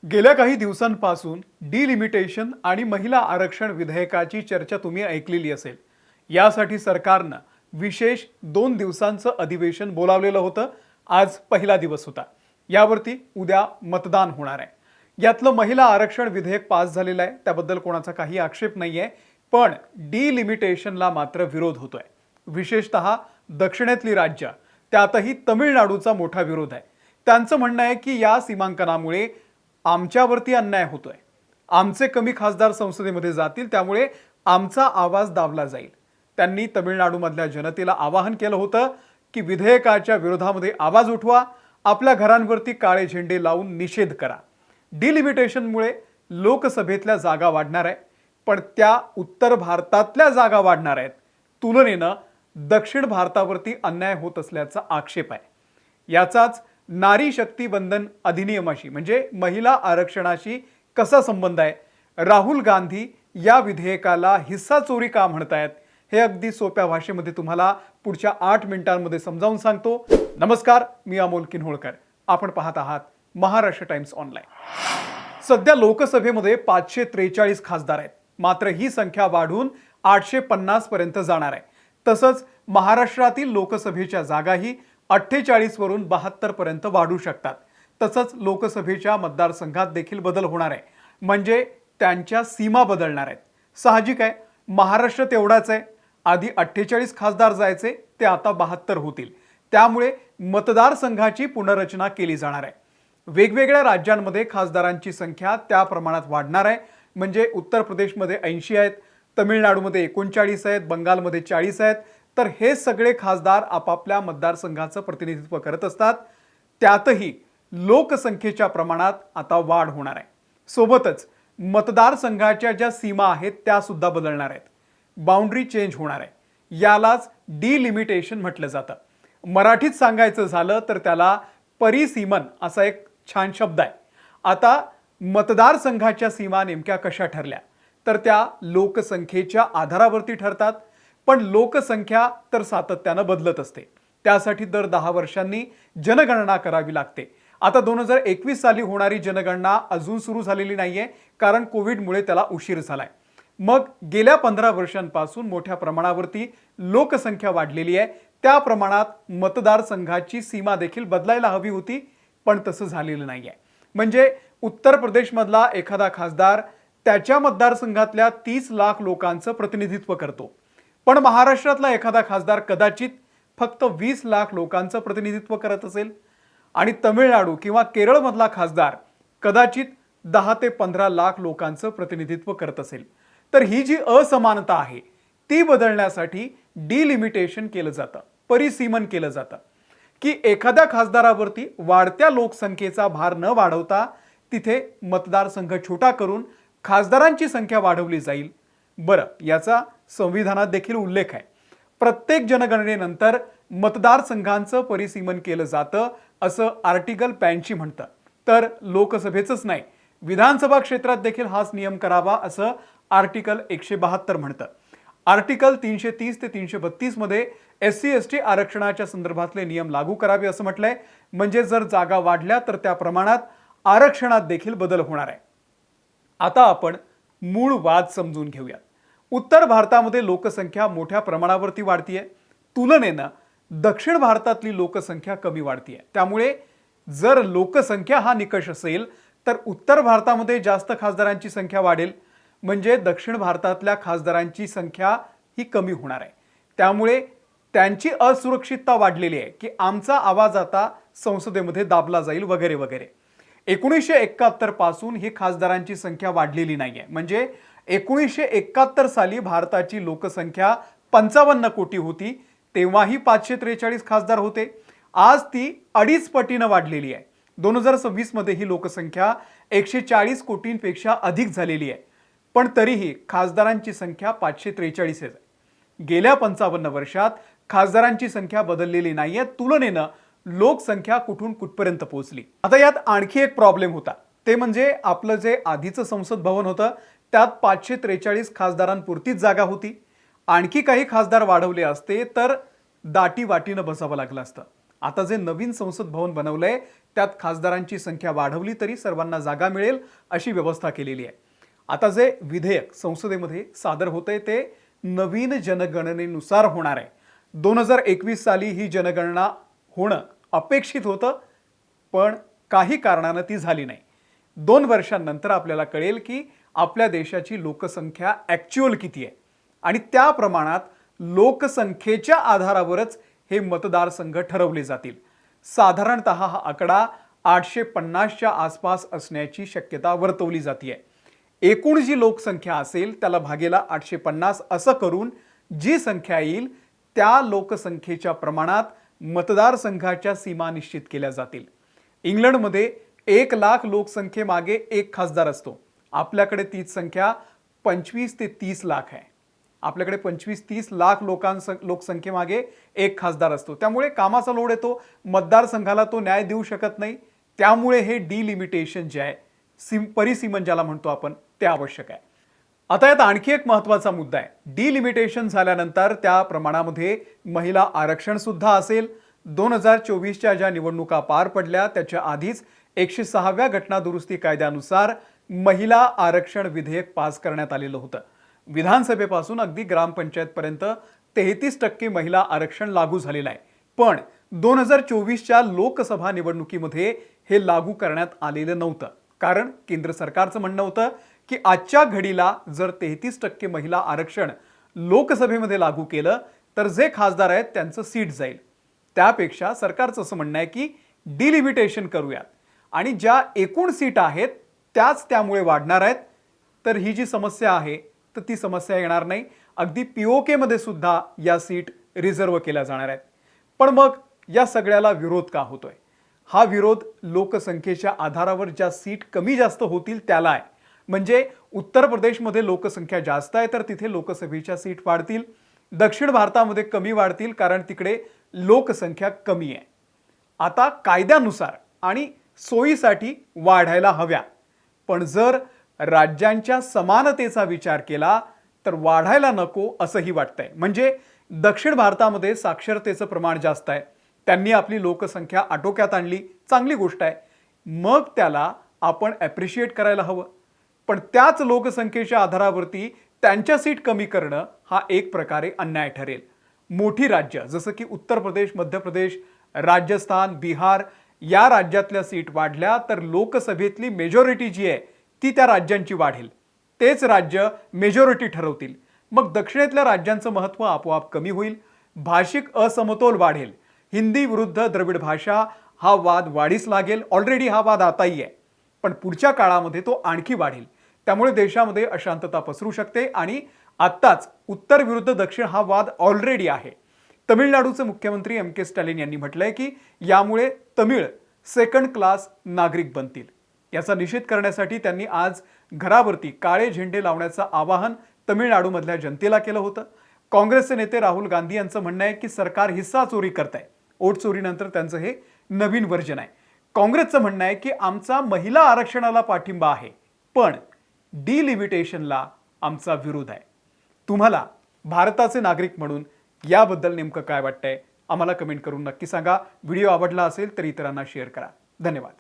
गेल्या काही दिवसांपासून डिलिमिटेशन आणि महिला आरक्षण विधेयकाची चर्चा तुम्ही ऐकलेली असेल। यासाठी सरकारनं विशेष 2 दिवसांचं अधिवेशन बोलावलेलं होतं। आज पहिला दिवस होता। यावरती उद्या मतदान होणार आहे। यातलं महिला आरक्षण विधेयक पास झालेलं आहे, त्याबद्दल कोणाचा काही आक्षेप नाहीये, पण डिलिमिटेशनला मात्र विरोध होतोय। विशेषतः दक्षिणेतली राज्य, त्यातही तमिळनाडूचा मोठा विरोध आहे। त्यांचं म्हणणं आहे की या सीमांकनामुळे आमच्यावरती अन्याय होतोय, आमचे कमी खासदार संसदेमध्ये जातील, त्यामुळे आमचा आवाज दाबला जाईल। त्यांनी तमिळनाडूमधल्या जनतेला आवाहन केलं होतं की विधेयकाच्या विरोधामध्ये आवाज उठवा, आपल्या घरांवरती काळे झेंडे लावून निषेध करा। डिलिमिटेशनमुळे लोकसभेतल्या जागा वाढणार आहे, पण त्या उत्तर भारतातल्या जागा वाढणार आहेत, तुलनेनं दक्षिण भारतावरती अन्याय होत असल्याचा आक्षेप आहे। याचाच नारी शक्ती बंधन अधिनियमाशी म्हणजे महिला आरक्षणाशी कसा संबंध आहे? राहुल गांधी या विधेयकाला हिस्सा चोरी का म्हणतायत, हे अगदी सोप्या भाषेमध्ये तुम्हाला पुढच्या 8 मिनिटांमध्ये समजावून सांगतो। नमस्कार, मी अमोल किन्होळकर। आपण पाहत आहात महाराष्ट्र टाइम्स ऑनलाइन। सध्या लोकसभेमध्ये 543 खासदार आहेत, मात्र ही संख्या वाढून 850 पर्यंत जाणार आहे। तसंच महाराष्ट्रातील लोकसभेच्या जागाही 48 वरून 72 पर्यंत वाढू शकतात। तसंच लोकसभेच्या मतदारसंघात देखील बदल होणार आहे, म्हणजे त्यांच्या सीमा बदलणार आहेत। साहजिक आहे, महाराष्ट्र तेवढाच आहे। आधी 48 खासदार जायचे, ते आता 72 होतील। त्यामुळे मतदारसंघाची पुनर्रचना केली जाणार आहे। वेगवेगळ्या राज्यांमध्ये खासदारांची संख्या त्या प्रमाणात वाढणार आहे, म्हणजे उत्तर प्रदेशमध्ये 80 आहेत, तमिळनाडूमध्ये 39 आहेत, बंगालमध्ये 40 आहेत। तर हे सगळे खासदार आपापल्या मतदारसंघाचं प्रतिनिधित्व करत असतात। त्यातही लोकसंख्येच्या प्रमाणात आता वाढ होणार आहे। सोबतच मतदारसंघाच्या ज्या सीमा आहेत त्या सुद्धा बदलणार आहेत, बाउंड्री चेंज होणार आहे। यालाच डिलिमिटेशन म्हटलं जातं। मराठीत सांगायचं झालं तर त्याला परिसीमन असा एक छान शब्द आहे। आता मतदारसंघाच्या सीमा नेमक्या कशा ठरल्या, तर त्या लोकसंख्येच्या आधारावरती ठरतात, पण लोकसंख्या तर सातत्यानं बदलत असते। त्यासाठी दर 10 वर्षांनी जनगणना करावी लागते। आता 2021 साली होणारी जनगणना अजून सुरू झालेली नाहीये, कारण कोविडमुळे त्याला उशीर झालाय। मग गेल्या 15 वर्षांपासून मोठ्या प्रमाणावरती लोकसंख्या वाढलेली आहे, त्या प्रमाणात मतदारसंघाची सीमा देखील बदलायला हवी होती, पण तसं झालेलं नाहीये। म्हणजे उत्तर प्रदेशमधला एखादा खासदार त्याच्या मतदारसंघातल्या 30 लाख लोकांचं प्रतिनिधित्व करतो, पण महाराष्ट्रातला एखादा खासदार कदाचित फक्त 20 लाख लोकांचं प्रतिनिधित्व करत असेल, आणि तमिळनाडू किंवा केरळमधला खासदार कदाचित 10 ते 15 लाख लोकांचं प्रतिनिधित्व करत असेल। तर ही जी असमानता आहे ती बदलण्यासाठी डिलिमिटेशन केलं जातं, परिसीमन केलं जातं, की एखाद्या खासदारावरती वाढत्या लोकसंख्येचा भार न वाढवता तिथे मतदारसंघ छोटा करून खासदारांची संख्या वाढवली जाईल। बरं, याचा संविधानात देखील उल्लेख आहे। प्रत्येक जनगणनेनंतर मतदारसंघांचं परिसीमन केलं जातं, असं आर्टिकल 85 म्हणतं। तर लोकसभेचंच नाही, विधानसभा क्षेत्रात देखील हाच नियम करावा, असं आर्टिकल 172 म्हणतं। आर्टिकल 330 ते 332 मध्ये SC ST आरक्षणाच्या संदर्भातले नियम लागू करावे असं म्हटलंय। म्हणजे जर जागा वाढल्या तर त्या प्रमाणात आरक्षणात देखील बदल होणार आहे। आता आपण मूळ वाद समजून घेऊया। उत्तर भारतामध्ये लोकसंख्या मोठ्या प्रमाणावरती वाढतीये, तुलनेनं दक्षिण भारतातली लोकसंख्या कमी वाढतीये। त्यामुळे जर लोकसंख्या हा निकष असेल तर उत्तर भारतामध्ये जास्त खासदारांची संख्या वाढेल, म्हणजे दक्षिण भारतातल्या खासदारांची संख्या ही कमी होणार आहे। त्यामुळे त्यांची असुरक्षितता वाढलेली आहे की आमचा आवाज आता संसदेमध्ये दाबला जाईल वगैरे वगैरे। 1971 पासून ही खासदारांची संख्या वाढलेली नाहीये। म्हणजे 1971 साली भारताची लोकसंख्या 55 कोटी होती, तेव्हाही 543 खासदार होते। आज ती 2.5 पटीनं वाढलेली आहे। 2026 मध्ये ही लोकसंख्या 140 कोटींपेक्षा अधिक झालेली आहे, पण तरीही खासदारांची संख्या 543 आहे। गेल्या 55 वर्षात खासदारांची संख्या बदललेली नाहीये, तुलनेनं लोकसंख्या कुठून कुठपर्यंत पोहोचली। आता यात आणखी एक प्रॉब्लेम होता, ते म्हणजे आपलं जे आधीचं संसद भवन होतं त्यात 543 खासदारांपुरतीच जागा होती। आणखी काही खासदार वाढवले असते तर दाटी वाटीनं बसावं लागलं असतं। आता जे नवीन संसद भवन बनवलंय त्यात खासदारांची संख्या वाढवली तरी सर्वांना जागा मिळेल अशी व्यवस्था केलेली आहे. आता जे विधेयक संसदेमध्ये सादर होतंय ते नवीन जनगणनेनुसार होणार आहे. 2021 साली ही जनगणना होणं अपेक्षित होतं, पण काही कारणानं ती झाली नाही. 2 वर्षांनंतर आपल्याला कळेल की आपल्या देशाची लोकसंख्या ॲक्च्युअल किती आहे आणि त्या प्रमाणात लोकसंख्येच्या आधारावरच हे मतदारसंघ ठरवले जातील. साधारणतः हा आकडा 850च्या आसपास असण्याची शक्यता वर्तवली जाते. एकूण जी लोकसंख्या असेल त्याला भागेला 850 असं करून जी संख्या येईल त्या लोकसंख्येच्या प्रमाणात मतदारसंघाच्या सीमा निश्चित केल्या जातील. इंग्लंडमध्ये 1 लाख लोकसंख्येमागे एक खासदार असतो. आपल्याकडे तीच संख्या 25 ते 30 लाख आहे. आपल्याकडे 25-30 लाख लोकसंख्येमागे एक खासदार असतो. त्यामुळे कामाचा लोड येतो, मतदारसंघाला तो न्याय देऊ शकत नाही. त्यामुळे हे डिलिमिटेशन जे आहे, परिसीमन ज्याला म्हणतो आपण, ते आवश्यक आहे. आता यात आणखी एक महत्त्वाचा मुद्दा आहे. डिलिमिटेशन झाल्यानंतर त्या प्रमाणामध्ये महिला आरक्षण सुद्धा असेल. 2024च्या ज्या निवडणुका पार पडल्या त्याच्या आधीच 106व्या घटना दुरुस्ती कायद्यानुसार महिला आरक्षण विधेयक पास करण्यात आलेलं होतं. विधानसभेपासून अगदी ग्रामपंचायतपर्यंत 33% महिला आरक्षण लागू झालेलं आहे. पण 2024च्या लोकसभा निवडणुकीमध्ये हे लागू करण्यात आलेलं नव्हतं. कारण केंद्र सरकारचं म्हणणं होतं की आजच्या घडीला जर 33% महिला आरक्षण लोकसभेमध्ये लागू केलं तर जे खासदार आहेत त्यांचं सीट जाईल. त्यापेक्षा सरकारचं असं म्हणणं आहे की डिलिमिटेशन करूयात आणि ज्या एकूण सीट आहेत त्याच त्यामुळे वाढणार आहेत. तर ही जी समस्या आहे तर ती समस्या येणार नाही. अगदी POK मध्ये सुद्धा या सीट रिझर्व केल्या जाणार आहेत. पण मग या सगळ्याला विरोध का होतोय? हा विरोध लोकसंख्येच्या आधारावर ज्या सीट कमी जास्त होतील त्याला आहे. म्हणजे उत्तर प्रदेशमध्ये लोकसंख्या जास्त आहे तर तिथे लोकसभेच्या सीट वाढतील. दक्षिण भारतामध्ये कमी वाढतील कारण तिकडे लोकसंख्या कमी आहे. आता कायद्यानुसार आणि सोयीसाठी वाढायला हव्या, पण जर राज्यांच्या समानतेचा विचार केला तर वाढायला नको असंही वाटतंय. म्हणजे दक्षिण भारतामध्ये साक्षरतेचं प्रमाण जास्त आहे, त्यांनी आपली लोकसंख्या आटोक्यात आणली, चांगली गोष्ट आहे, मग त्याला आपण ॲप्रिशिएट करायला हवं. पण त्याच लोकसंख्येच्या आधारावरती त्यांच्या सीट कमी करणं हा एक प्रकारे अन्याय ठरेल. मोठी राज्य जसं की उत्तर प्रदेश, मध्य प्रदेश, राजस्थान, बिहार या राज्यातल्या सीट वाढल्या तर लोकसभेतली मेजॉरिटी जी आहे ती त्या राज्यांची वाढेल. तेच राज्य मेजॉरिटी ठरवतील. मग दक्षिणेतल्या राज्यांचं महत्त्व आपोआप कमी होईल. भाषिक असमतोल वाढेल. हिंदी विरुद्ध द्रविड भाषा हा वाद वाढीस लागेल. ऑलरेडी हा वाद आताही आहे, पण पुढच्या काळामध्ये तो आणखी वाढेल. त्यामुळे देशामध्ये अशांतता पसरू शकते आणि आत्ताच उत्तर विरुद्ध दक्षिण हा वाद ऑलरेडी आहे. तमिळनाडूचे मुख्यमंत्री MK स्टॅलिन यांनी म्हटलंय की यामुळे तमिळ सेकंड क्लास नागरिक बनतील. याचा निषेध करण्यासाठी त्यांनी आज घरावरती काळे झेंडे लावण्याचं आवाहन तमिळनाडूमधल्या जनतेला केलं होतं. काँग्रेसचे नेते राहुल गांधी यांचं म्हणणं आहे की सरकार हिस्सा चोरी करतंय. ओट चोरीनंतर त्यांचं हे नवीन व्हर्जन आहे. काँग्रेसचं म्हणणं आहे की आमचा महिला आरक्षणाला पाठिंबा आहे, पण डिलिमिटेशनला आमचा विरोध आहे. तुम्हाला भारताचे नागरिक म्हणून याबद्दल नेमकं काय वाटतंय आम्हाला कमेंट करून नक्की सांगा. व्हिडिओ आवडला असेल तर इतरांना शेअर करा. धन्यवाद.